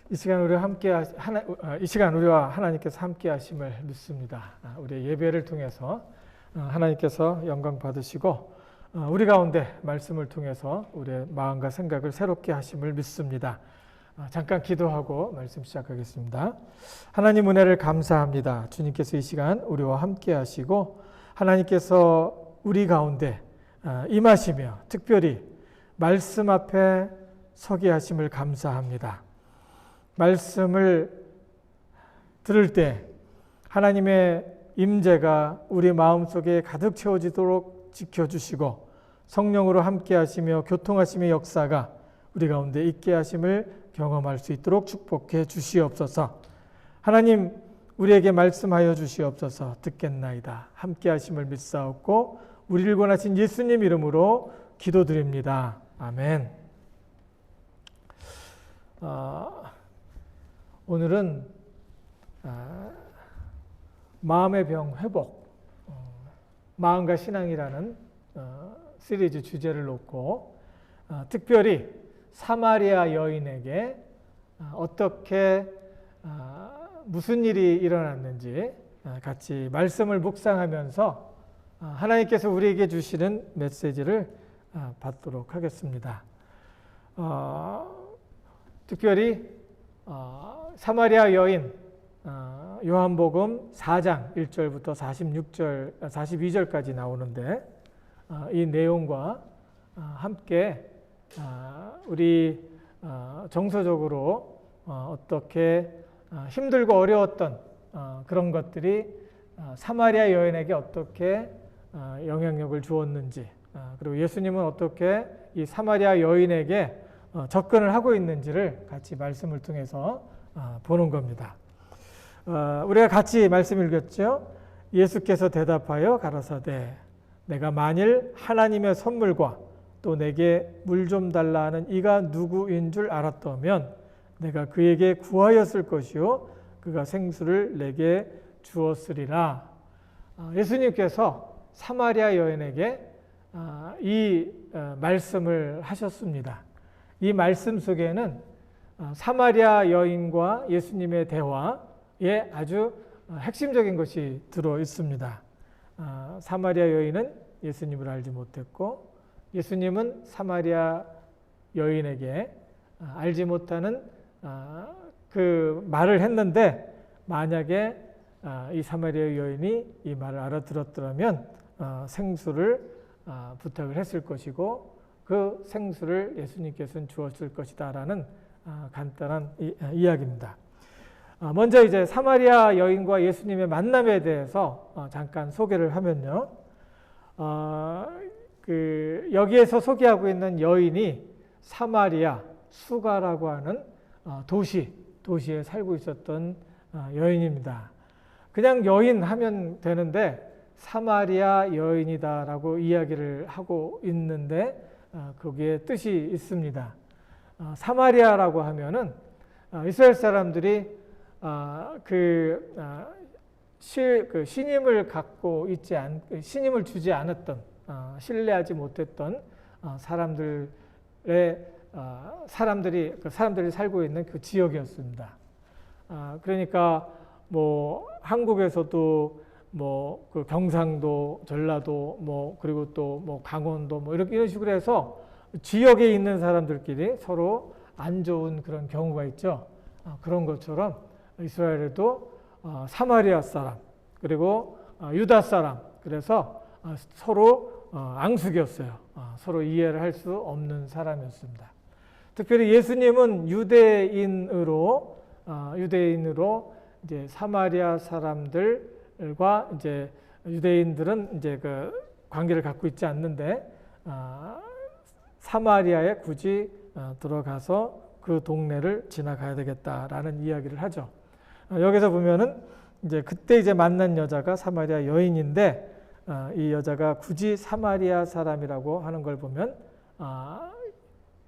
이 시간 우리와 하나님께서 함께 하심을 믿습니다. 우리의 예배를 통해서 하나님께서 영광 받으시고 우리 가운데 말씀을 통해서 우리의 마음과 생각을 새롭게 하심을 믿습니다. 잠깐 기도하고 말씀 시작하겠습니다. 하나님 은혜를 감사합니다. 주님께서 이 시간 우리와 함께 하시고 하나님께서 우리 가운데 임하시며 특별히 말씀 앞에 서게 하심을 감사합니다. 말씀을 들을 때 하나님의 임재가 우리 마음속에 가득 채워지도록 지켜주시고 성령으로 함께 하시며 교통하심의 역사가 우리 가운데 있게 하심을 경험할 수 있도록 축복해 주시옵소서. 하나님 우리에게 말씀하여 주시옵소서. 듣겠나이다. 함께 하심을 믿사옵고 우리를 권하신 예수님 이름으로 기도드립니다. 아멘. 오늘은 마음의 병 회복, 마음과 신앙이라는 시리즈 주제를 놓고 특별히 사마리아 여인에게 어떻게 무슨 일이 일어났는지 같이 말씀을 묵상하면서 하나님께서 우리에게 주시는 메시지를 받도록 하겠습니다. 특별히 사마리아 여인 요한복음 4장 1절부터 42절까지 나오는데 이 내용과 함께 우리 정서적으로 어떻게 힘들고 어려웠던 그런 것들이 사마리아 여인에게 어떻게 영향력을 주었는지 그리고 예수님은 어떻게 이 사마리아 여인에게 접근을 하고 있는지를 같이 말씀을 통해서 보는 겁니다. 우리가 같이 말씀 읽었죠. 예수께서 대답하여 가라사대 내가 만일 하나님의 선물과 또 내게 물 좀 달라 하는 이가 누구인 줄 알았다면 내가 그에게 구하였을 것이요 그가 생수를 내게 주었으리라. 예수님께서 사마리아 여인에게 이 말씀을 하셨습니다. 이 말씀 속에는 사마리아 여인과 예수님의 대화에 아주 핵심적인 것이 들어 있습니다. 사마리아 여인은 예수님을 알지 못했고 예수님은 사마리아 여인에게 알지 못하는 그 말을 했는데 만약에 이 사마리아 여인이 이 말을 알아들었더라면 생수를 부탁을 했을 것이고 그 생수를 예수님께서는 주었을 것이다 라는 간단한 이야기입니다. 먼저 이제 사마리아 여인과 예수님의 만남에 대해서 잠깐 소개를 하면요. 여기에서 소개하고 있는 여인이 사마리아 수가라고 하는 도시에 살고 있었던 여인입니다. 그냥 여인 하면 되는데 사마리아 여인이다라고 이야기를 하고 있는데 거기에 뜻이 있습니다. 사마리아라고 하면은 이스라엘 사람들이 신임을 갖고 신임을 주지 않았던 신뢰하지 못했던 사람들이 살고 있는 그 지역이었습니다. 그러니까 뭐 한국에서도 뭐 그 경상도, 전라도, 뭐 그리고 또 뭐 강원도 뭐 이런 식으로 해서 지역에 있는 사람들끼리 서로 안 좋은 그런 경우가 있죠. 그런 것처럼 이스라엘에도 사마리아 사람 그리고 유다 사람 그래서 서로 앙숙이었어요. 서로 이해를 할 수 없는 사람이었습니다. 특별히 예수님은 유대인으로 이제 사마리아 사람들과 이제 유대인들은 이제 그 관계를 갖고 있지 않는데 사마리아에 굳이 들어가서 그 동네를 지나가야 되겠다라는 이야기를 하죠. 여기서 보면은 이제 그때 이제 만난 여자가 사마리아 여인인데 이 여자가 굳이 사마리아 사람이라고 하는 걸 보면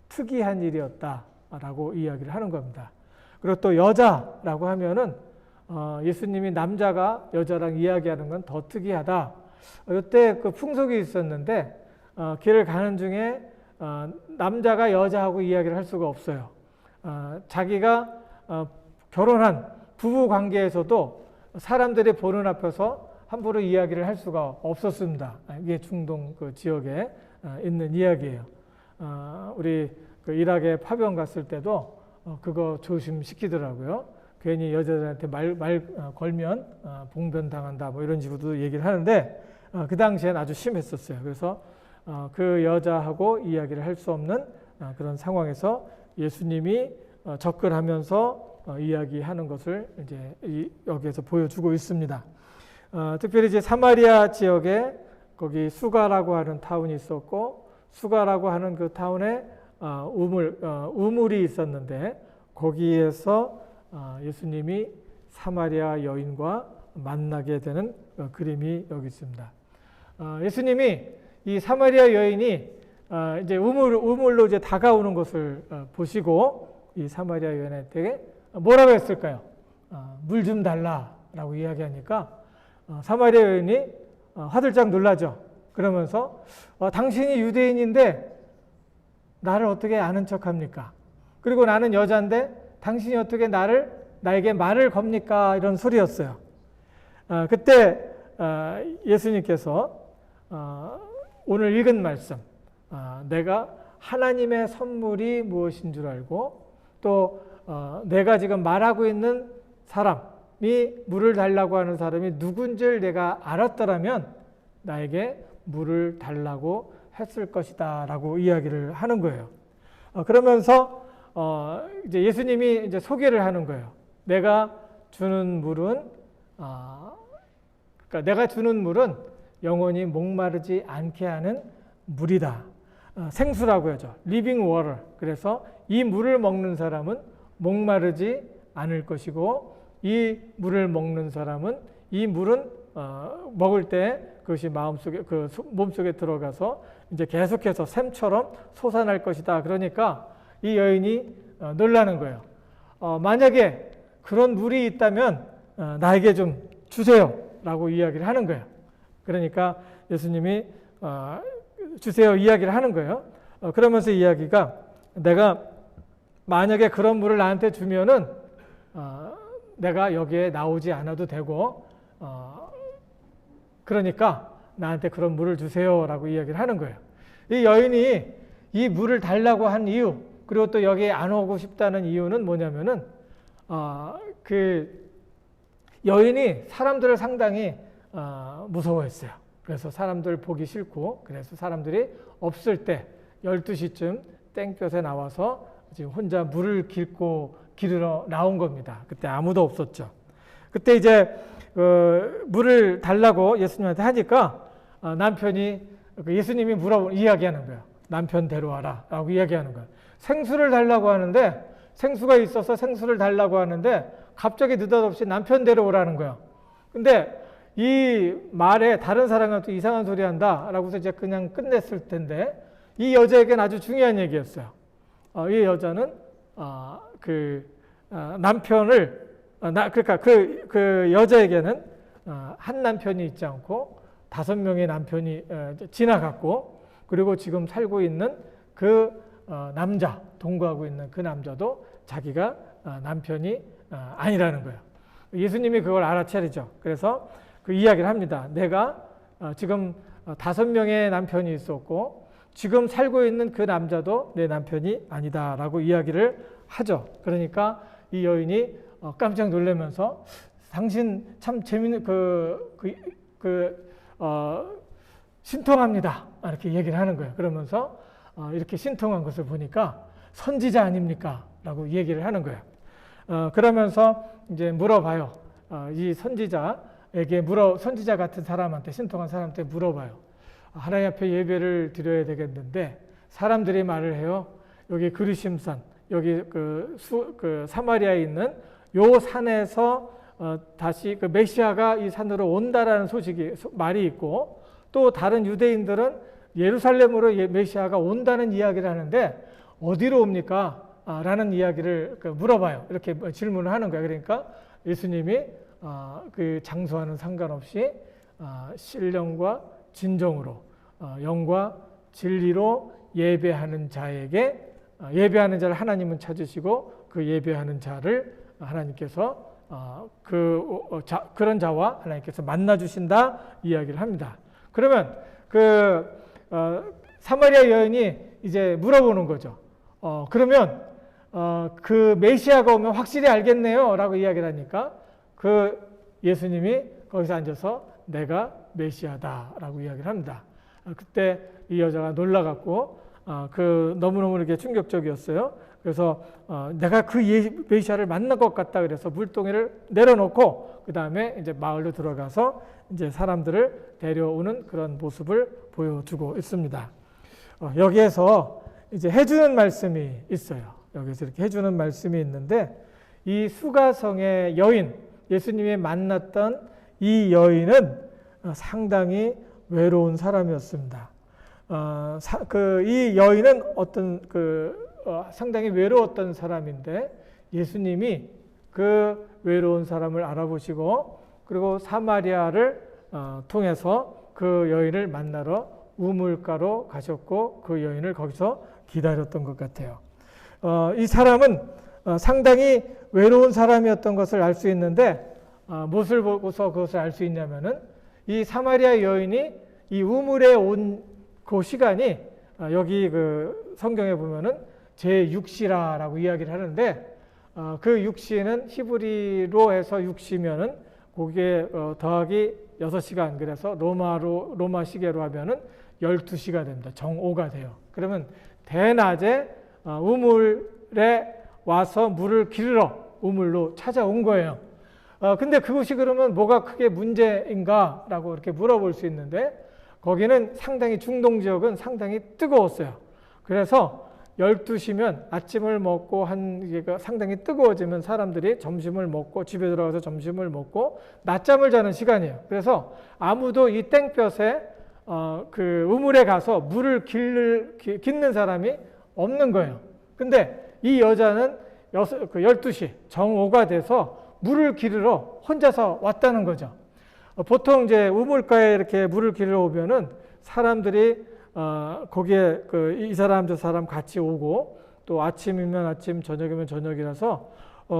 특이한 일이었다라고 이야기를 하는 겁니다. 그리고 또 여자라고 하면은 예수님이 남자가 여자랑 이야기하는 건 더 특이하다. 이때 그 풍속이 있었는데 길을 가는 중에 남자가 여자하고 이야기를 할 수가 없어요. 자기가 결혼한 부부 관계에서도 사람들이 보는 앞에서 함부로 이야기를 할 수가 없었습니다. 이게 중동 그 지역에 있는 이야기예요. 우리 그 이락에 파병 갔을 때도 그거 조심시키더라고요. 괜히 여자들한테 말 걸면 봉변 당한다 뭐 이런 식으로도 얘기를 하는데 그 당시엔 아주 심했었어요. 그래서 그 여자하고 이야기를 할 수 없는 그런 상황에서 예수님이 접근하면서 이야기하는 것을 이제 여기에서 보여주고 있습니다. 특별히 이제 사마리아 지역에 거기 수가라고 하는 타운이 있었고 수가라고 하는 그 타운에 우물이 있었는데 거기에서 예수님이 사마리아 여인과 만나게 되는 그림이 여기 있습니다. 예수님이 이 사마리아 여인이 이제 우물로 이제 다가오는 것을 보시고 이 사마리아 여인한테 뭐라고 했을까요? 물 좀 달라라고 이야기하니까 사마리아 여인이 화들짝 놀라죠. 그러면서 당신이 유대인인데 나를 어떻게 아는 척합니까? 그리고 나는 여자인데 당신이 어떻게 나에게 말을 겁니까? 이런 소리였어요. 그때 예수님께서 오늘 읽은 말씀, 내가 하나님의 선물이 무엇인 줄 알고 또 내가 지금 말하고 있는 사람이 물을 달라고 하는 사람이 누군지를 내가 알았더라면 나에게 물을 달라고 했을 것이다 라고 이야기를 하는 거예요. 그러면서 이제 예수님이 이제 소개를 하는 거예요. 내가 주는 물은 그러니까 내가 주는 물은 영원히 목마르지 않게 하는 물이다. 생수라고 하죠. living water. 그래서 이 물을 먹는 사람은 목마르지 않을 것이고 이 물을 먹는 사람은 이 물은 먹을 때 그것이 마음속에 그 몸속에 들어가서 이제 계속해서 샘처럼 솟아날 것이다. 그러니까 이 여인이 놀라는 거예요. 만약에 그런 물이 있다면 나에게 좀 주세요라고 이야기를 하는 거예요. 그러니까 예수님이 주세요 이야기를 하는 거예요. 그러면서 이야기가 내가 만약에 그런 물을 나한테 주면은 내가 여기에 나오지 않아도 되고 그러니까 나한테 그런 물을 주세요라고 이야기를 하는 거예요. 이 여인이 이 물을 달라고 한 이유 그리고 또 여기에 안 오고 싶다는 이유는 뭐냐면은 그 여인이 사람들을 상당히 무서워했어요. 그래서 사람들 보기 싫고 그래서 사람들이 없을 때 12시쯤 땡볕에 나와서 지금 혼자 물을 기르러 나온 겁니다. 그때 아무도 없었죠. 그때 이제 물을 달라고 예수님한테 하니까 남편이 예수님이 이야기하는 거예요. 남편 데려와라 라고 이야기하는 거예요. 생수를 달라고 하는데 생수가 있어서 생수를 달라고 하는데 갑자기 느닷없이 남편 데려오라는 거예요. 근데 이 말에 다른 사람한테 이상한 소리 한다 라고 해서 이제 그냥 끝냈을 텐데 이 여자에게는 아주 중요한 얘기였어요. 이 여자는 남편을 그러니까 그 여자에게는 한 남편이 있지 않고 5명의 남편이 지나갔고 그리고 지금 살고 있는 그 남자 동거하고 있는 그 남자도 자기가 남편이 아니라는 거예요. 예수님이 그걸 알아차리죠. 그래서 그 이야기를 합니다. 내가 지금 5명의 남편이 있었고 지금 살고 있는 그 남자도 내 남편이 아니다라고 이야기를 하죠. 그러니까 이 여인이 깜짝 놀라면서 당신 참 재밌는 신통합니다. 이렇게 얘기를 하는 거예요. 그러면서 이렇게 신통한 것을 보니까 선지자 아닙니까? 라고 얘기를 하는 거예요. 그러면서 이제 물어봐요. 이 선지자 같은 사람한테 신통한 사람한테 물어봐요. 하나님 앞에 예배를 드려야 되겠는데 사람들이 말을 해요. 여기 그르심산 여기 그 사마리아에 있는 요 산에서 다시 그 메시아가 이 산으로 온다라는 말이 있고 또 다른 유대인들은 예루살렘으로 메시아가 온다는 이야기를 하는데 어디로 옵니까? 라는 이야기를 물어봐요. 이렇게 질문을 하는 거예요. 그러니까 예수님이 그 장소와는 상관없이 신령과 진정으로 영과 진리로 예배하는 자에게 예배하는 자를 하나님은 찾으시고 그 예배하는 자를 하나님께서 그런 자와 하나님께서 만나 주신다 이야기를 합니다. 그러면 사마리아 여인이 이제 물어보는 거죠. 그러면 그 메시아가 오면 확실히 알겠네요라고 이야기를 하니까 그 예수님이 거기서 앉아서 내가 메시아다라고 이야기를 합니다. 그때 이 여자가 놀라갖고 너무너무 이렇게 충격적이었어요. 그래서 내가 그 메시아를 만난 것 같다 그래서 물동이를 내려놓고 그 다음에 이제 마을로 들어가서 이제 사람들을 데려오는 그런 모습을 보여주고 있습니다. 여기에서 이제 해주는 말씀이 있어요. 여기서 이렇게 해주는 말씀이 있는데 이 수가성의 여인, 예수님이 만났던 이 여인은 상당히 외로운 사람이었습니다. 이 여인은 상당히 외로웠던 사람인데 예수님이 그 외로운 사람을 알아보시고 그리고 사마리아를 통해서 그 여인을 만나러 우물가로 가셨고 그 여인을 거기서 기다렸던 것 같아요. 이 사람은 상당히 외로운 사람이었던 것을 알 수 있는데 무엇을 보고서 그것을 알 수 있냐면은 이 사마리아 여인이 이 우물에 온 그 시간이 여기 그 성경에 보면은 제6시라라고 이야기를 하는데 그 6시는 히브리로 해서 6시면은 그게 더하기 6시간 그래서 로마 시계로 하면은 12시가 됩니다. 정오가 돼요. 그러면 대낮에 우물에 와서 물을 기르러 우물로 찾아온 거예요. 근데 그것이 그러면 뭐가 크게 문제인가라고 이렇게 물어볼 수 있는데 거기는 상당히 중동 지역은 상당히 뜨거웠어요. 그래서 12시면 아침을 먹고 상당히 뜨거워지면 사람들이 점심을 먹고 집에 들어가서 점심을 먹고 낮잠을 자는 시간이에요. 그래서 아무도 이 땡볕에 그 우물에 가서 물을 깃는 사람이 없는 거예요. 근데 이 여자는 12시 정오가 돼서 물을 기르러 혼자서 왔다는 거죠. 보통 이제 우물가에 이렇게 물을 기르러 오면은 사람들이 거기에 이 사람 저 사람 같이 오고 또 아침이면 아침 저녁이면 저녁이라서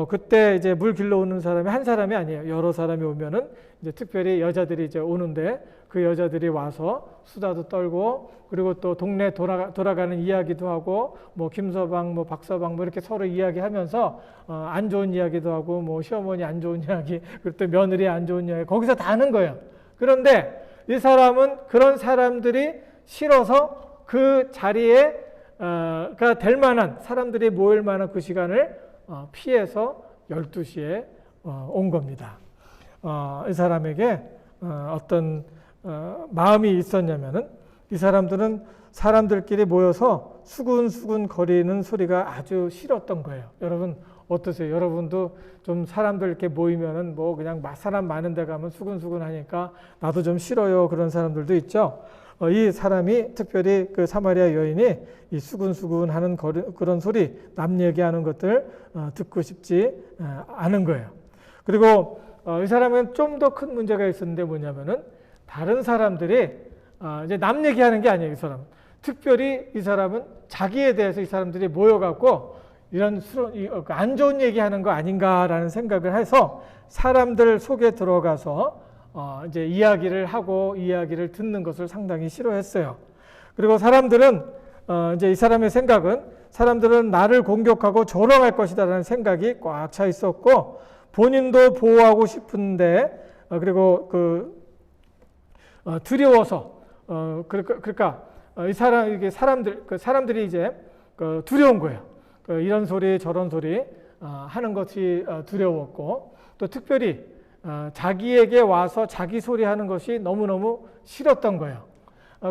그때 이제 물 길러 오는 사람이 한 사람이 아니에요. 여러 사람이 오면은 이제 특별히 여자들이 이제 오는데 그 여자들이 와서 수다도 떨고 그리고 또 동네 돌아가는 이야기도 하고 뭐 김서방 뭐 박서방 뭐 이렇게 서로 이야기하면서 안 좋은 이야기도 하고 뭐 시어머니 안 좋은 이야기 그리고 또 며느리 안 좋은 이야기 거기서 다 하는 거예요. 그런데 이 사람은 그런 사람들이 싫어서 그 자리에가 될 만한 사람들이 모일 만한 그 시간을 피해서 12시에 온 겁니다. 이 사람에게 어떤 마음이 있었냐면은 이 사람들은 사람들끼리 모여서 수군수군 거리는 소리가 아주 싫었던 거예요. 여러분 어떠세요? 여러분도 좀 사람들 이렇게 모이면은 뭐 그냥 사람 많은 데 가면 수군수군 하니까 나도 좀 싫어요. 그런 사람들도 있죠. 이 사람이 특별히 그 사마리아 여인이 이 수군수군 하는 그런 소리, 남 얘기하는 것들 듣고 싶지 않은 거예요. 그리고 이 사람은 좀 더 큰 문제가 있었는데 뭐냐면은 다른 사람들이 이제 남 얘기하는 게 아니에요. 이 사람은. 특별히 이 사람은 자기에 대해서 이 사람들이 모여갖고 이런 안 좋은 얘기하는 거 아닌가라는 생각을 해서 사람들 속에 들어가서 이제 이야기를 하고 이야기를 듣는 것을 상당히 싫어했어요. 그리고 사람들은 이제 이 사람의 생각은 사람들은 나를 공격하고 조롱할 것이다라는 생각이 꽉 차 있었고 본인도 보호하고 싶은데 그리고 두려워서 그러니까 이 사람들이 이제 두려운 거예요. 이런 소리 저런 소리 하는 것이 두려웠고 또 특별히 자기에게 와서 자기 소리 하는 것이 너무너무 싫었던 거예요.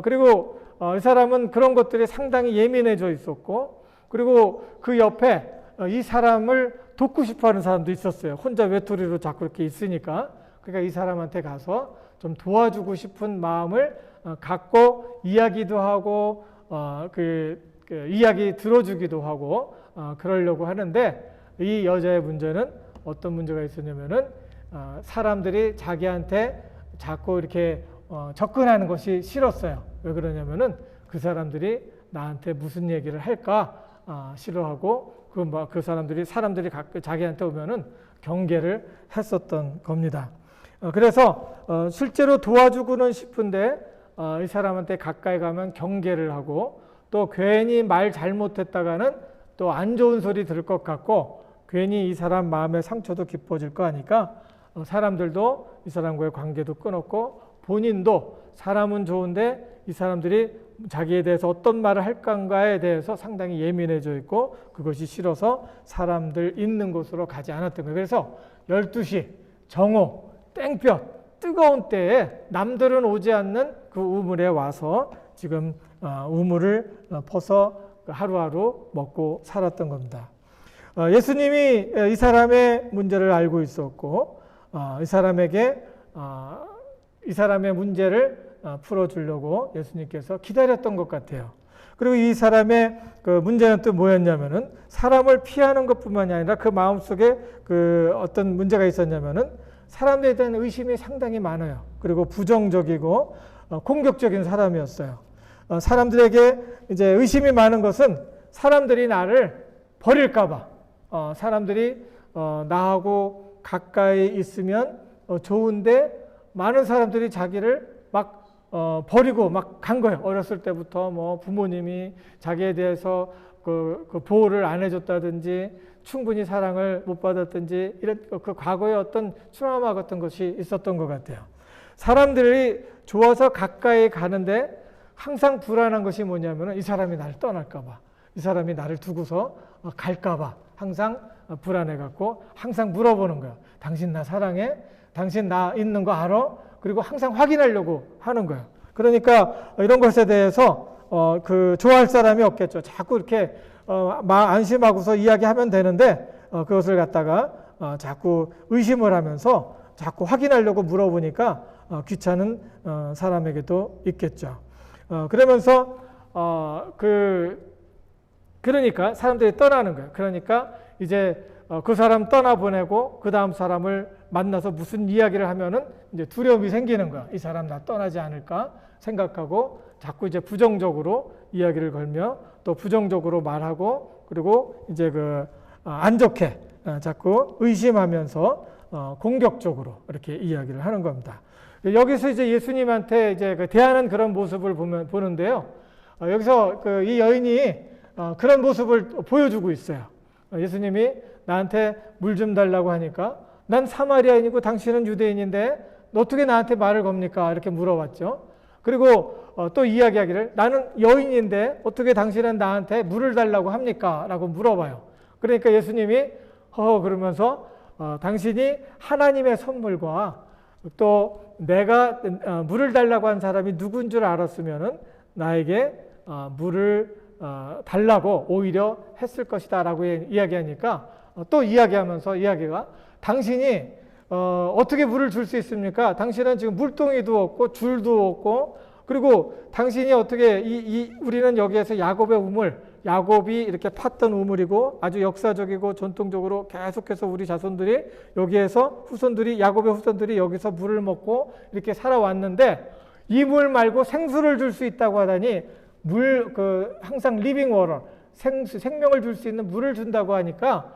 그리고 이 사람은 그런 것들이 상당히 예민해져 있었고 그리고 그 옆에 이 사람을 돕고 싶어하는 사람도 있었어요. 혼자 외톨이로 자꾸 이렇게 있으니까. 그러니까 이 사람한테 가서 좀 도와주고 싶은 마음을 갖고 이야기도 하고 그 이야기 들어주기도 하고 그러려고 하는데 이 여자의 문제는 어떤 문제가 있었냐면은 사람들이 자기한테 자꾸 이렇게 접근하는 것이 싫었어요. 왜 그러냐면은 그 사람들이 나한테 무슨 얘기를 할까 싫어하고 그 사람들이 자기한테 오면은 경계를 했었던 겁니다. 그래서 실제로 도와주고는 싶은데 이 사람한테 가까이 가면 경계를 하고 또 괜히 말 잘못했다가는 또 안 좋은 소리 들을 것 같고 괜히 이 사람 마음의 상처도 깊어질 거 아니까 사람들도 이 사람과의 관계도 끊었고 본인도 사람은 좋은데 이 사람들이 자기에 대해서 어떤 말을 할까에 대해서 상당히 예민해져 있고 그것이 싫어서 사람들 있는 곳으로 가지 않았던 거예요. 그래서 12시 정오 땡볕 뜨거운 때에 남들은 오지 않는 그 우물에 와서 지금 우물을 퍼서 하루하루 먹고 살았던 겁니다. 예수님이 이 사람의 문제를 알고 있었고 이 사람에게 이 사람의 문제를 풀어주려고 예수님께서 기다렸던 것 같아요. 그리고 이 사람의 그 문제는 또 뭐였냐면은 사람을 피하는 것뿐만이 아니라 그 마음속에 그 어떤 문제가 있었냐면은 사람들에 대한 의심이 상당히 많아요. 그리고 부정적이고 공격적인 사람이었어요. 사람들에게 이제 의심이 많은 것은 사람들이 나를 버릴까봐, 사람들이 나하고 가까이 있으면 좋은데 많은 사람들이 자기를 막 버리고 막 간 거예요. 어렸을 때부터 뭐 부모님이 자기에 대해서 그 보호를 안 해줬다든지 충분히 사랑을 못 받았든지 이런 그 과거에 어떤 트라우마 같은 것이 있었던 것 같아요. 사람들이 좋아서 가까이 가는데 항상 불안한 것이 뭐냐면 이 사람이 나를 떠날까 봐, 이 사람이 나를 두고서 갈까 봐 항상 불안해 갖고 항상 물어보는 거예요. 당신 나 사랑해? 당신 나 있는 거 알아? 그리고 항상 확인하려고 하는 거예요. 그러니까 이런 것에 대해서 좋아할 사람이 없겠죠. 자꾸 이렇게 안심하고서 이야기하면 되는데 그것을 갖다가 자꾸 의심을 하면서 자꾸 확인하려고 물어보니까 귀찮은 사람에게도 있겠죠. 그러면서 그러니까 사람들이 떠나는 거예요. 그러니까 이제 그 사람 떠나보내고 그 다음 사람을 만나서 무슨 이야기를 하면은 이제 두려움이 생기는 거야. 이 사람 나 떠나지 않을까 생각하고 자꾸 이제 부정적으로 이야기를 걸며 또 부정적으로 말하고 그리고 이제 안 좋게 자꾸 의심하면서 공격적으로 이렇게 이야기를 하는 겁니다. 여기서 이제 예수님한테 이제 대하는 그런 모습을 보는데요. 여기서 이 여인이 그런 모습을 보여주고 있어요. 예수님이 나한테 물 좀 달라고 하니까 난 사마리아인이고 당신은 유대인인데 어떻게 나한테 말을 겁니까? 이렇게 물어봤죠. 그리고 또 이야기하기를 나는 여인인데 어떻게 당신은 나한테 물을 달라고 합니까? 라고 물어봐요. 그러니까 예수님이 그러면서 당신이 하나님의 선물과 또 내가 물을 달라고 한 사람이 누군 줄 알았으면은 나에게 물을 달라고 오히려 했을 것이다 라고 이야기하니까 또 이야기하면서 이야기가 당신이 어떻게 물을 줄 수 있습니까? 당신은 지금 물동이도 없고 줄도 없고 그리고 당신이 어떻게 우리는 여기에서 야곱의 우물, 야곱이 이렇게 팠던 우물이고 아주 역사적이고 전통적으로 계속해서 우리 자손들이 여기에서 야곱의 후손들이 여기서 물을 먹고 이렇게 살아왔는데 이 물 말고 생수를 줄 수 있다고 하다니 항상 리빙 워터, 생명을 줄 수 있는 물을 준다고 하니까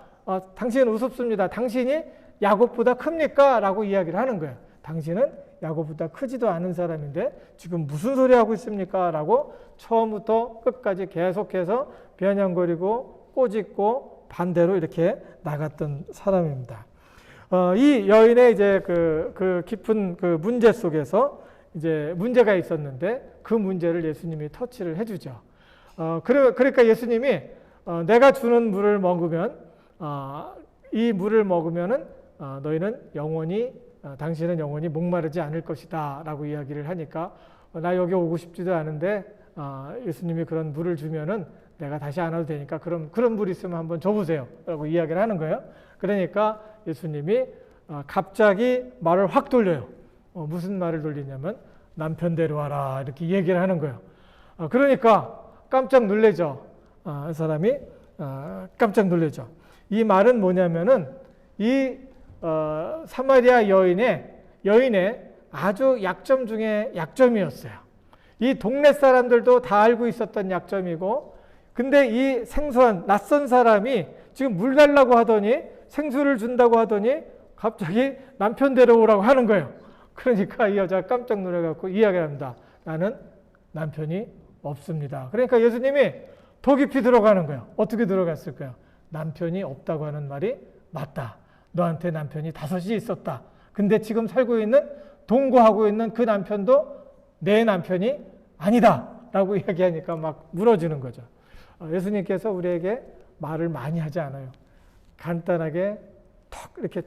당신은 우습습니다. 당신이 야곱보다 큽니까? 라고 이야기를 하는 거예요. 당신은 야곱보다 크지도 않은 사람인데 지금 무슨 소리 하고 있습니까? 라고 처음부터 끝까지 계속해서 변형거리고 꼬집고 반대로 이렇게 나갔던 사람입니다. 이 여인의 이제 그 깊은 그 문제 속에서 이제 문제가 있었는데 그 문제를 예수님이 터치를 해주죠. 그러니까 예수님이 내가 주는 물을 먹으면 이 물을 먹으면은 너희는 당신은 영원히 목마르지 않을 것이다 라고 이야기를 하니까 나 여기 오고 싶지도 않은데 예수님이 그런 물을 주면은 내가 다시 안 와도 되니까 그런 물 있으면 한번 줘보세요 라고 이야기를 하는 거예요. 그러니까 예수님이 갑자기 말을 확 돌려요. 무슨 말을 돌리냐면 남편 데려와라 이렇게 얘기를 하는 거예요. 그러니까 깜짝 놀래죠. 이 사람이 깜짝 놀래죠. 이 말은 뭐냐면은 이 사마리아 여인의 아주 약점 중에 약점이었어요. 이 동네 사람들도 다 알고 있었던 약점이고 근데 이 생소한 낯선 사람이 지금 물 달라고 하더니 생수를 준다고 하더니 갑자기 남편 데려오라고 하는 거예요. 그러니까 이 여자가 깜짝 놀라갖고 이야기를 합니다. 나는 남편이 없습니다. 그러니까 예수님이 더 깊이 들어가는 거예요. 어떻게 들어갔을까요? 남편이 없다고 하는 말이 맞다. 너한테 남편이 5이 있었다. 근데 지금 살고 있는 동거하고 있는 그 남편도 내 남편이 아니다. 라고 이야기하니까 막 무너지는 거죠. 예수님께서 우리에게 말을 많이 하지 않아요. 간단하게 턱 이렇게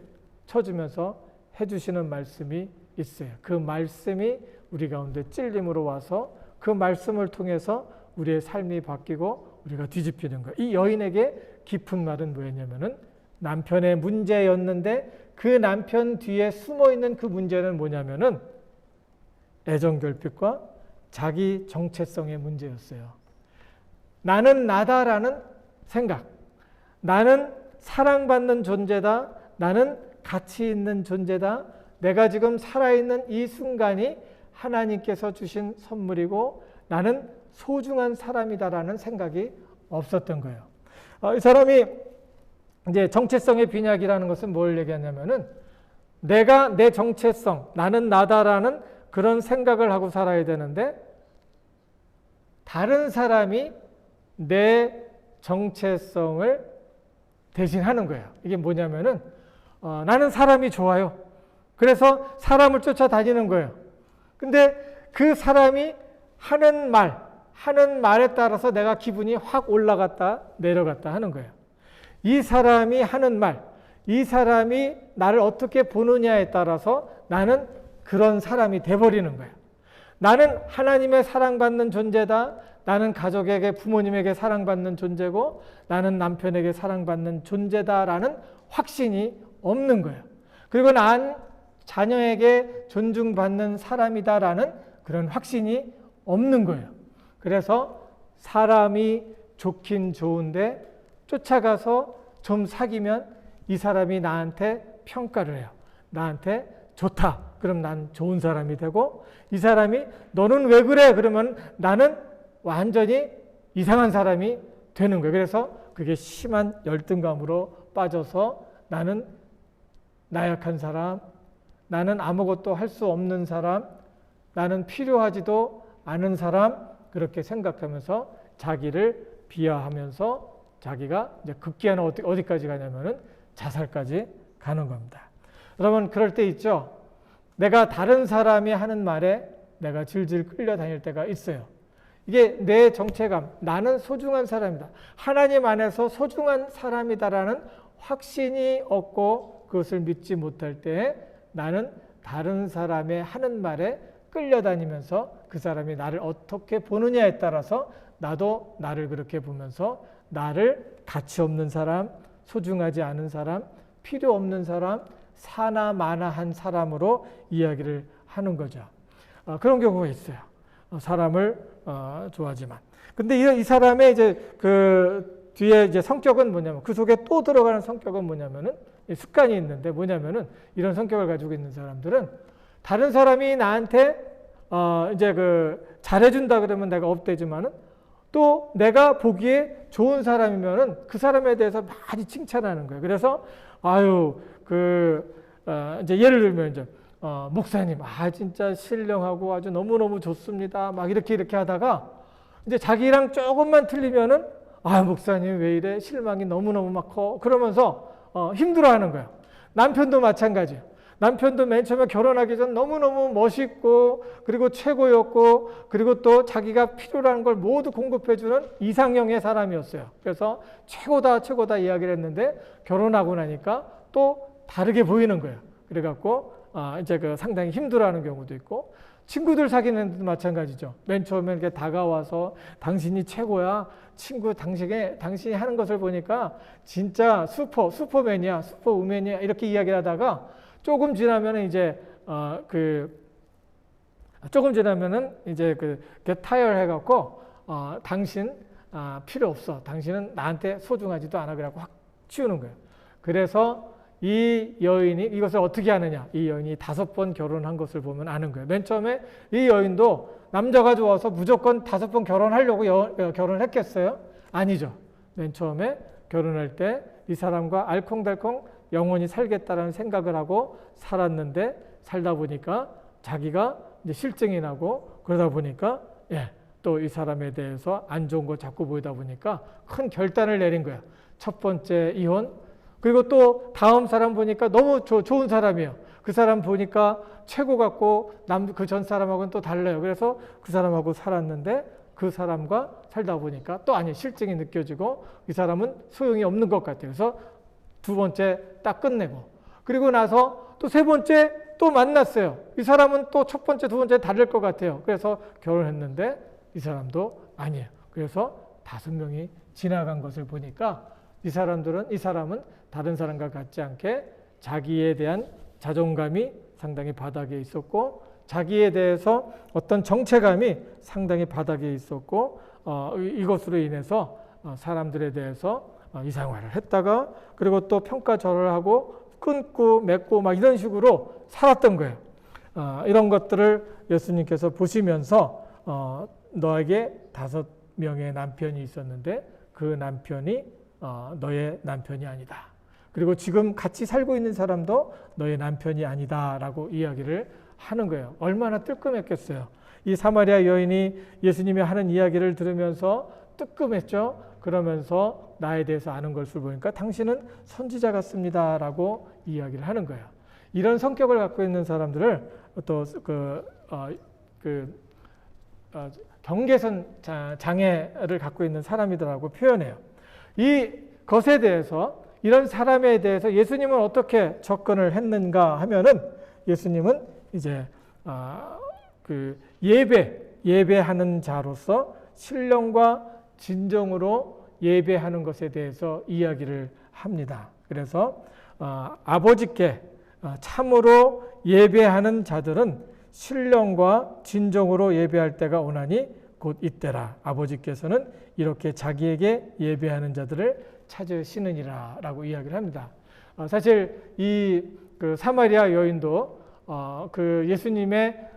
쳐주면서 해주시는 말씀이 있어요. 그 말씀이 우리 가운데 찔림으로 와서 그 말씀을 통해서 우리의 삶이 바뀌고 우리가 뒤집히는 거예요. 이 여인에게 깊은 말은 뭐였냐면은 남편의 문제였는데 그 남편 뒤에 숨어 있는 그 문제는 뭐냐면은 애정결핍과 자기 정체성의 문제였어요. 나는 나다라는 생각, 나는 사랑받는 존재다, 나는 가치 있는 존재다, 내가 지금 살아있는 이 순간이 하나님께서 주신 선물이고 나는 소중한 사람이다라는 생각이 없었던 거예요. 이 사람이 이제 정체성의 빈약이라는 것은 뭘 얘기하냐면은 내가 내 정체성, 나는 나다라는 그런 생각을 하고 살아야 되는데 다른 사람이 내 정체성을 대신하는 거예요. 이게 뭐냐면은 나는 사람이 좋아요. 그래서 사람을 쫓아다니는 거예요. 근데 그 사람이 하는 말에 따라서 내가 기분이 확 올라갔다 내려갔다 하는 거예요. 이 사람이 하는 말, 이 사람이 나를 어떻게 보느냐에 따라서 나는 그런 사람이 돼버리는 거예요. 나는 하나님의 사랑받는 존재다. 나는 가족에게, 부모님에게 사랑받는 존재고 나는 남편에게 사랑받는 존재다라는 확신이 없는 거예요. 그리고 난 자녀에게 존중받는 사람이다라는 그런 확신이 없는 거예요. 그래서 사람이 좋긴 좋은데 쫓아가서 좀 사귀면 이 사람이 나한테 평가를 해요. 나한테 좋다. 그럼 난 좋은 사람이 되고 이 사람이 너는 왜 그래? 그러면 나는 완전히 이상한 사람이 되는 거예요. 그래서 그게 심한 열등감으로 빠져서 나는 나약한 사람, 나는 아무것도 할 수 없는 사람, 나는 필요하지도 않은 사람 그렇게 생각하면서 자기를 비하하면서 자기가 이제 극기야는 어디까지 가냐면은 자살까지 가는 겁니다. 여러분 그럴 때 있죠. 내가 다른 사람이 하는 말에 내가 질질 끌려다닐 때가 있어요. 이게 내 정체감, 나는 소중한 사람이다. 하나님 안에서 소중한 사람이다라는 확신이 없고 그것을 믿지 못할 때 나는 다른 사람의 하는 말에 끌려다니면서 그 사람이 나를 어떻게 보느냐에 따라서 나도 나를 그렇게 보면서 나를 가치 없는 사람, 소중하지 않은 사람, 필요 없는 사람, 사나마나한 사람으로 이야기를 하는 거죠. 그런 경우가 있어요. 사람을 좋아하지만. 근데 이 사람의 이제 그 뒤에 이제 성격은 뭐냐면 그 속에 또 들어가는 성격은 뭐냐면은 습관이 있는데 뭐냐면은 이런 성격을 가지고 있는 사람들은 다른 사람이 나한테 이제 그 잘해준다 그러면 내가 업되지만은 또 내가 보기에 좋은 사람이면은 그 사람에 대해서 많이 칭찬하는 거예요. 그래서 이제 예를 들면 이제 목사님 진짜 신령하고 아주 너무너무 좋습니다. 막 이렇게 하다가 이제 자기랑 조금만 틀리면은 목사님 왜 이래 실망이 너무너무 막 커 그러면서 힘들어하는 거예요. 남편도 마찬가지예요. 남편도 맨 처음에 결혼하기 전 너무너무 멋있고 그리고 최고였고 그리고 또 자기가 필요로 하는 걸 모두 공급해주는 이상형의 사람이었어요. 그래서 최고다 이야기를 했는데 결혼하고 나니까 또 다르게 보이는 거예요. 그래갖고 이제 그 상당히 힘들어하는 경우도 있고 친구들 사귀는 데도 마찬가지죠. 맨 처음에 이렇게 다가와서 당신이 최고야. 친구 당신이 하는 것을 보니까 진짜 슈퍼맨이야, 슈퍼우맨이야 이렇게 이야기를 하다가 조금 지나면은 이제 타이어 해갖고 당신 필요 없어. 당신은 나한테 소중하지도 않아. 그래갖고 확 치우는 거예요. 그래서 이 여인이 이것을 어떻게 하느냐? 이 여인이 5번 결혼한 것을 보면 아는 거예요. 맨 처음에 이 여인도 남자가 좋아서 무조건 5번 결혼하려고 결혼을 했겠어요? 아니죠. 맨 처음에 결혼할 때 이 사람과 알콩달콩 영원히 살겠다라는 생각을 하고 살았는데 살다 보니까 자기가 이제 실증이 나고 그러다 보니까 또 이 사람에 대해서 안 좋은 거 자꾸 보이다 보니까 큰 결단을 내린 거야. 첫 번째 이혼. 그리고 또 다음 사람 보니까 너무 좋은 사람이에요. 그 사람 보니까 최고 같고 그 전 사람하고는 또 달라요. 그래서 그 사람하고 살았는데 그 사람과 살다 보니까 또 아니 실증이 느껴지고 이 사람은 소용이 없는 것 같아요. 그래서 두 번째 딱 끝내고 그리고 나서 또 세 번째 또 만났어요. 이 사람은 또 첫 번째 두 번째 다를 것 같아요. 그래서 결혼했는데 이 사람도 아니에요. 그래서 5명이 지나간 것을 보니까 이 사람은 다른 사람과 같지 않게 자기에 대한 자존감이 상당히 바닥에 있었고 자기에 대해서 어떤 정체감이 상당히 바닥에 있었고 이것으로 인해서 사람들에 대해서 이상화를 했다가 그리고 또 평가절하를 하고 끊고 맺고 막 이런 식으로 살았던 거예요. 이런 것들을 예수님께서 보시면서 너에게 5명의 남편이 있었는데 그 남편이 너의 남편이 아니다. 그리고 지금 같이 살고 있는 사람도 너의 남편이 아니다라고 이야기를 하는 거예요. 얼마나 뜨끔했겠어요. 이 사마리아 여인이 예수님이 하는 이야기를 들으면서 뜨끔했죠. 그러면서 나에 대해서 아는 것을 보니까 당신은 선지자 같습니다라고 이야기를 하는 거예요. 이런 성격을 갖고 있는 사람들을 또 경계선 장애를 갖고 있는 사람이더라고 표현해요. 이 것에 대해서 이런 사람에 대해서 예수님은 어떻게 접근을 했는가 하면은 예수님은 이제 예배하는 자로서 신령과 진정으로 예배하는 것에 대해서 이야기를 합니다. 그래서 아버지께 참으로 예배하는 자들은 신령과 진정으로 예배할 때가 오나니 곧 이때라. 아버지께서는 이렇게 자기에게 예배하는 자들을 찾으시느니라 라고 이야기를 합니다. 사실 그 사마리아 여인도 그 예수님의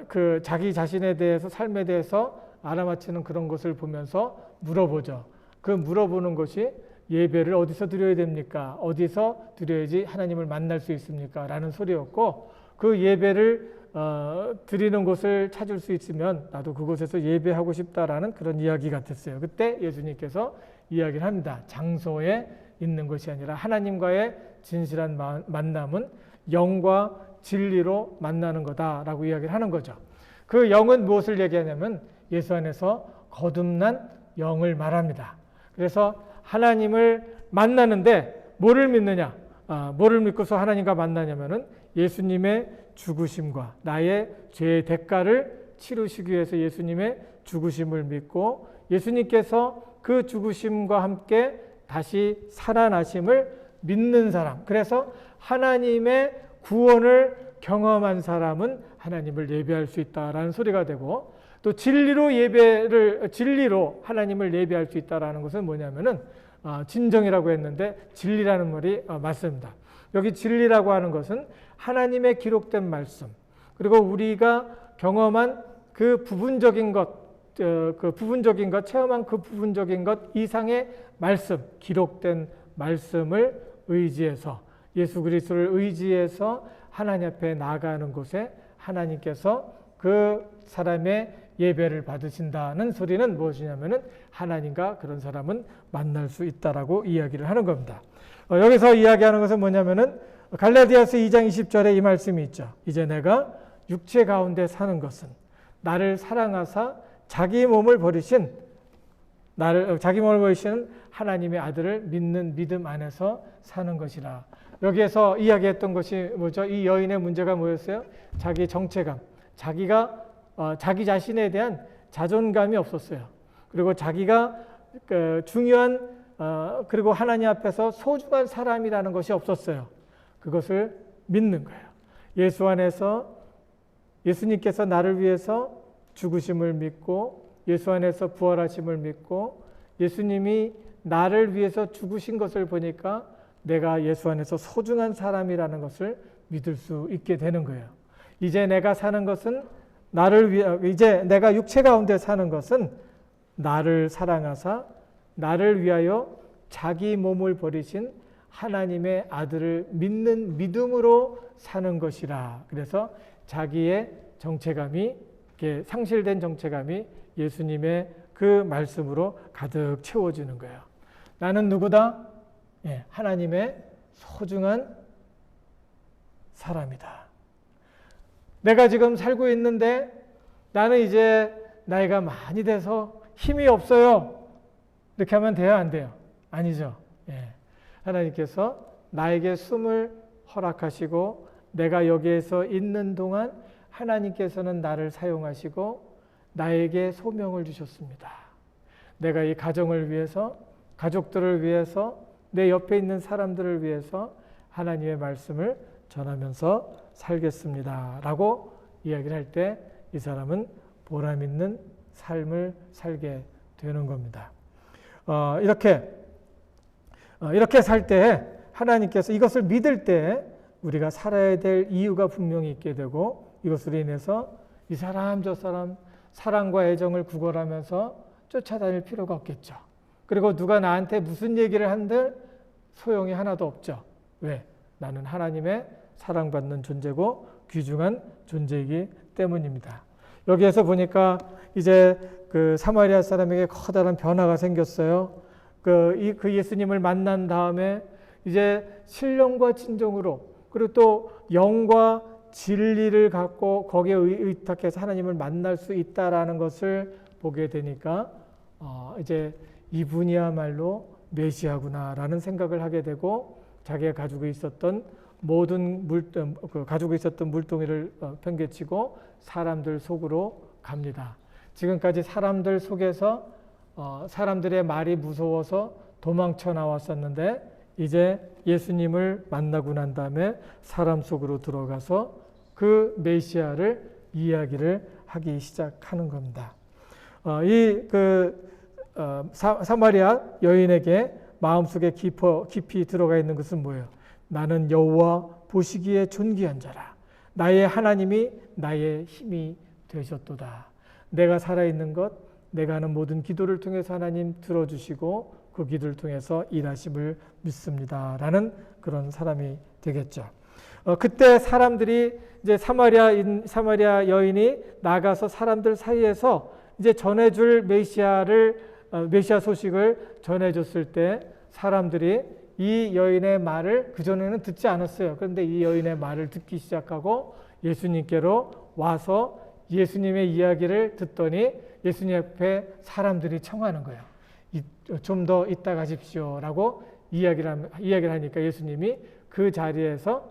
그 자기 자신에 대해서 삶에 대해서 알아맞히는 그런 것을 보면서 물어보죠. 그 물어보는 것이 예배를 어디서 드려야 됩니까? 어디서 드려야지 하나님을 만날 수 있습니까? 라는 소리였고 그 예배를 드리는 곳을 찾을 수 있으면 나도 그곳에서 예배하고 싶다라는 그런 이야기 같았어요. 그때 예수님께서 이야기를 합니다. 장소에 있는 것이 아니라 하나님과의 진실한 만남은 영과 진리로 만나는 거다라고 이야기를 하는 거죠. 그 영은 무엇을 얘기하냐면 예수 안에서 거듭난 영을 말합니다. 그래서 하나님을 만나는데 뭐를 믿느냐? 뭐를 믿고서 하나님과 만나냐면은 예수님의 죽으심과 나의 죄의 대가를 치르시기 위해서 예수님의 죽으심을 믿고 예수님께서 그 죽으심과 함께 다시 살아나심을 믿는 사람. 그래서 하나님의 구원을 경험한 사람은 하나님을 예배할 수 있다라는 소리가 되고 또 진리로 하나님을 예배할 수 있다라는 것은 뭐냐면은 진정이라고 했는데 진리라는 말이 맞습니다. 여기 진리라고 하는 것은 하나님의 기록된 말씀 그리고 우리가 경험한 그 부분적인 것 체험한 그 부분적인 것 이상의 말씀, 기록된 말씀을 의지해서 예수 그리스도를 의지해서 하나님 앞에 나아가는 곳에 하나님께서 그 사람의 예배를 받으신다는 소리는 무엇이냐면은 하나님과 그런 사람은 만날 수 있다라고 이야기를 하는 겁니다. 여기서 이야기하는 것은 뭐냐면은 갈라디아서 2장 20절에 이 말씀이 있죠. 이제 내가 육체 가운데 사는 것은 나를 사랑하사 자기 몸을 버리신 하나님의 아들을 믿는 믿음 안에서 사는 것이라. 여기에서 이야기했던 것이 뭐죠? 이 여인의 문제가 뭐였어요? 자기 정체감, 자기 자신에 대한 자존감이 없었어요. 그리고 자기가 중요한 그리고 하나님 앞에서 소중한 사람이라는 것이 없었어요. 그것을 믿는 거예요. 예수 안에서 예수님께서 나를 위해서 죽으심을 믿고 예수 안에서 부활하심을 믿고 예수님이 나를 위해서 죽으신 것을 보니까 내가 예수 안에서 소중한 사람이라는 것을 믿을 수 있게 되는 거예요. 이제 내가 사는 것은 이제 내가 육체 가운데 사는 것은 나를 사랑하사 나를 위하여 자기 몸을 버리신 하나님의 아들을 믿는 믿음으로 사는 것이라. 그래서 자기의 정체감이, 상실된 정체감이 예수님의 그 말씀으로 가득 채워지는 거예요. 나는 누구다? 하나님의 소중한 사람이다. 내가 지금 살고 있는데 나는 이제 나이가 많이 돼서 힘이 없어요. 이렇게 하면 돼요, 안 돼요? 아니죠. 하나님께서 나에게 숨을 허락하시고 내가 여기에서 있는 동안 하나님께서는 나를 사용하시고 나에게 소명을 주셨습니다. 내가 이 가정을 위해서, 가족들을 위해서, 내 옆에 있는 사람들을 위해서 하나님의 말씀을 전하면서 살겠습니다. 라고 이야기를 할 때 이 사람은 보람 있는 삶을 살게 되는 겁니다. 이렇게 살 때 하나님께서 이것을 믿을 때 우리가 살아야 될 이유가 분명히 있게 되고 이것으로 인해서 이 사람 저 사람 사랑과 애정을 구걸하면서 쫓아다닐 필요가 없겠죠. 그리고 누가 나한테 무슨 얘기를 한들 소용이 하나도 없죠. 왜? 나는 하나님의 사랑받는 존재고 귀중한 존재이기 때문입니다. 여기에서 보니까 이제 그 사마리아 사람에게 커다란 변화가 생겼어요. 그 예수님을 만난 다음에 이제 신령과 진정으로 그리고 또 영과 진리를 갖고 거기에 의탁해서 하나님을 만날 수 있다라는 것을 보게 되니까 이제 이분이야말로 메시아구나라는 생각을 하게 되고 자기가 가지고 있었던 모든 물동이를 팽개치고 사람들 속으로 갑니다. 지금까지 사람들 속에서 사람들의 말이 무서워서 도망쳐 나왔었는데 이제 예수님을 만나고 난 다음에 사람 속으로 들어가서 그 메시아를 이야기를 하기 시작하는 겁니다. 사마리아 여인에게 마음속에 깊이 들어가 있는 것은 뭐예요? 나는 여호와 보시기에 존귀한 자라. 나의 하나님이 나의 힘이 되셨도다. 내가 살아있는 것, 내가 하는 모든 기도를 통해서 하나님 들어주시고 그 기도를 통해서 일하심을 믿습니다. 라는 그런 사람이 되겠죠. 그때 사람들이 이제 사마리아 여인이 나가서 사람들 사이에서 이제 전해줄 메시아 소식을 전해줬을 때 사람들이 이 여인의 말을 그전에는 듣지 않았어요. 그런데 이 여인의 말을 듣기 시작하고 예수님께로 와서 예수님의 이야기를 듣더니 예수님 앞에 사람들이 청하는 거예요. 좀 더 있다 가십시오 라고 이야기를 하니까 예수님이 그 자리에서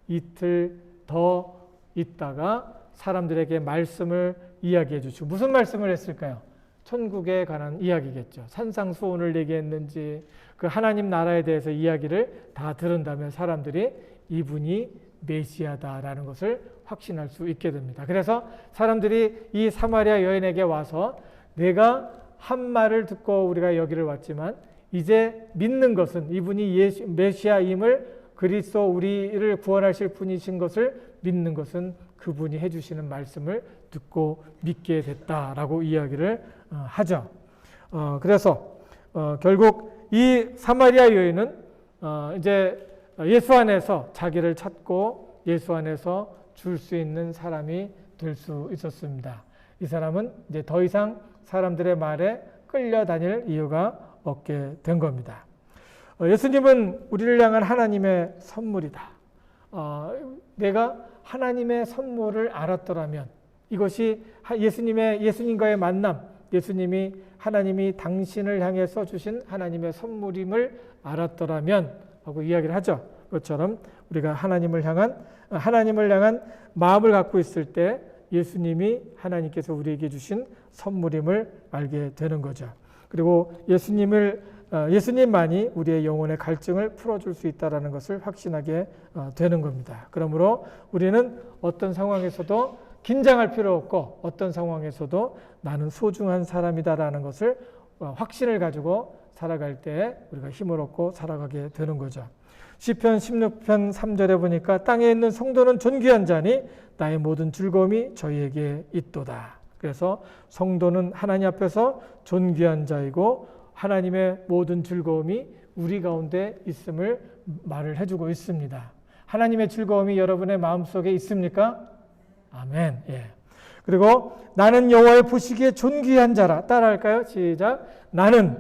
이틀 더 있다가 사람들에게 말씀을 이야기해 주시고 무슨 말씀을 했을까요? 천국에 관한 이야기겠죠. 산상수훈을 얘기했는지 그 하나님 나라에 대해서 이야기를 다 들은 다음에 사람들이 이분이 메시아다라는 것을 확신할 수 있게 됩니다. 그래서 사람들이 이 사마리아 여인에게 와서 내가 한 말을 듣고 우리가 여기를 왔지만 이제 믿는 것은 이분이 메시아임을 그리스도 우리를 구원하실 분이신 것을 믿는 것은 그분이 해주시는 말씀을 듣고 믿게 됐다라고 이야기를 하죠. 그래서 결국 이 사마리아 여인은 이제 예수 안에서 자기를 찾고 예수 안에서 줄 수 있는 사람이 될 수 있었습니다. 이 사람은 이제 더 이상 사람들의 말에 끌려다닐 이유가 없게 된 겁니다. 예수님은 우리를 향한 하나님의 선물이다. 내가 하나님의 선물을 알았더라면 이것이 예수님과의 만남, 하나님이 당신을 향해서 주신 하나님의 선물임을 알았더라면 하고 이야기를 하죠. 그것처럼 우리가 하나님을 향한 마음을 갖고 있을 때 예수님이 하나님께서 우리에게 주신 선물임을 알게 되는 거죠. 그리고 예수님만이 우리의 영혼의 갈증을 풀어줄 수 있다는 것을 확신하게 되는 겁니다. 그러므로 우리는 어떤 상황에서도 긴장할 필요 없고 어떤 상황에서도 나는 소중한 사람이다라는 것을 확신을 가지고 살아갈 때 우리가 힘을 얻고 살아가게 되는 거죠. 시편 16편 3절에 보니까 땅에 있는 성도는 존귀한 자니 나의 모든 즐거움이 저희에게 있도다. 그래서 성도는 하나님 앞에서 존귀한 자이고 하나님의 모든 즐거움이 우리 가운데 있음을 말을 해주고 있습니다. 하나님의 즐거움이 여러분의 마음속에 있습니까? 아멘. 예. 그리고 나는 여호와의 보시기에 존귀한 자라. 따라할까요? 시작. 나는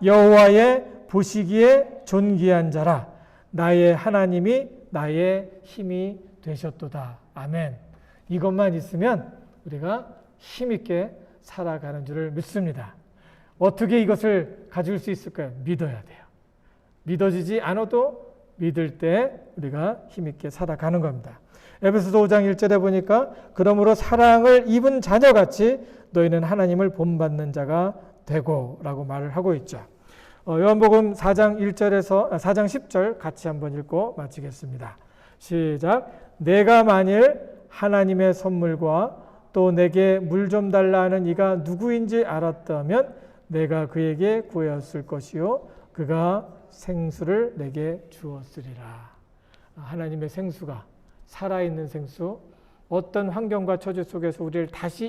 여호와의 보시기에 존귀한 자라. 나의 하나님이 나의 힘이 되셨도다. 아멘. 이것만 있으면 우리가 힘있게 살아가는 줄을 믿습니다. 어떻게 이것을 가질 수 있을까요? 믿어야 돼요. 믿어지지 않아도 믿을 때 우리가 힘있게 살아가는 겁니다. 에베소서 5장 1절에 보니까 그러므로 사랑을 입은 자녀같이 너희는 하나님을 본받는 자가 되고 라고 말을 하고 있죠. 요한복음 4장 4장 10절 같이 한번 읽고 마치겠습니다. 시작. 내가 만일 하나님의 선물과 또 내게 물 좀 달라 하는 이가 누구인지 알았다면 내가 그에게 구하였을 것이요 그가 생수를 내게 주었으리라. 하나님의 생수가 살아있는 생수, 어떤 환경과 처지 속에서 우리를 다시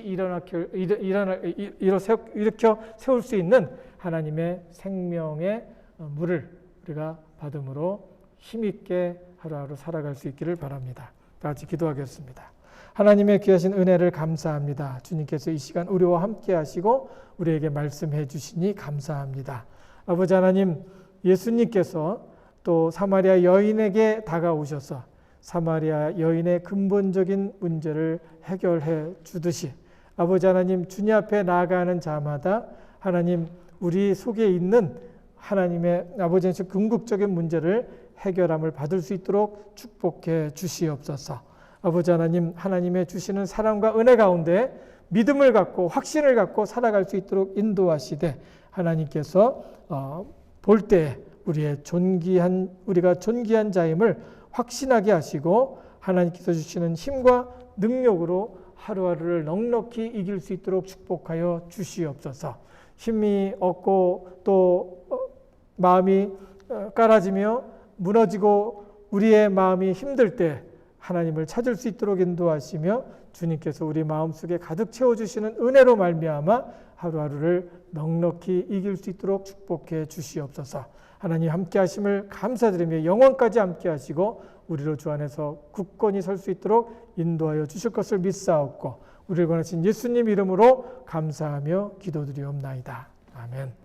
일으켜 세울 수 있는 하나님의 생명의 물을 우리가 받음으로 힘있게 하루하루 살아갈 수 있기를 바랍니다. 다 같이 기도하겠습니다. 하나님의 귀하신 은혜를 감사합니다. 주님께서 이 시간 우리와 함께 하시고 우리에게 말씀해 주시니 감사합니다. 아버지 하나님, 예수님께서 또 사마리아 여인에게 다가오셔서 사마리아 여인의 근본적인 문제를 해결해 주듯이 아버지 하나님, 주님 앞에 나아가는 자마다 하나님 우리 속에 있는 하나님의 아버지의 궁극적인 문제를 해결함을 받을 수 있도록 축복해 주시옵소서. 아버지 하나님, 하나님의 주시는 사랑과 은혜 가운데 믿음을 갖고 확신을 갖고 살아갈 수 있도록 인도하시되 하나님께서 볼 때 우리가 존귀한 자임을 확신하게 하시고 하나님께서 주시는 힘과 능력으로 하루하루를 넉넉히 이길 수 있도록 축복하여 주시옵소서. 힘이 없고 또 마음이 깔아지며 무너지고 우리의 마음이 힘들 때 하나님을 찾을 수 있도록 인도하시며 주님께서 우리 마음속에 가득 채워주시는 은혜로 말미암아 하루하루를 넉넉히 이길 수 있도록 축복해 주시옵소서. 하나님 함께 하심을 감사드리며 영원까지 함께 하시고 우리로 주 안에서 굳건히 설 수 있도록 인도하여 주실 것을 믿사옵고 우리를 권하신 예수님 이름으로 감사하며 기도드리옵나이다. 아멘.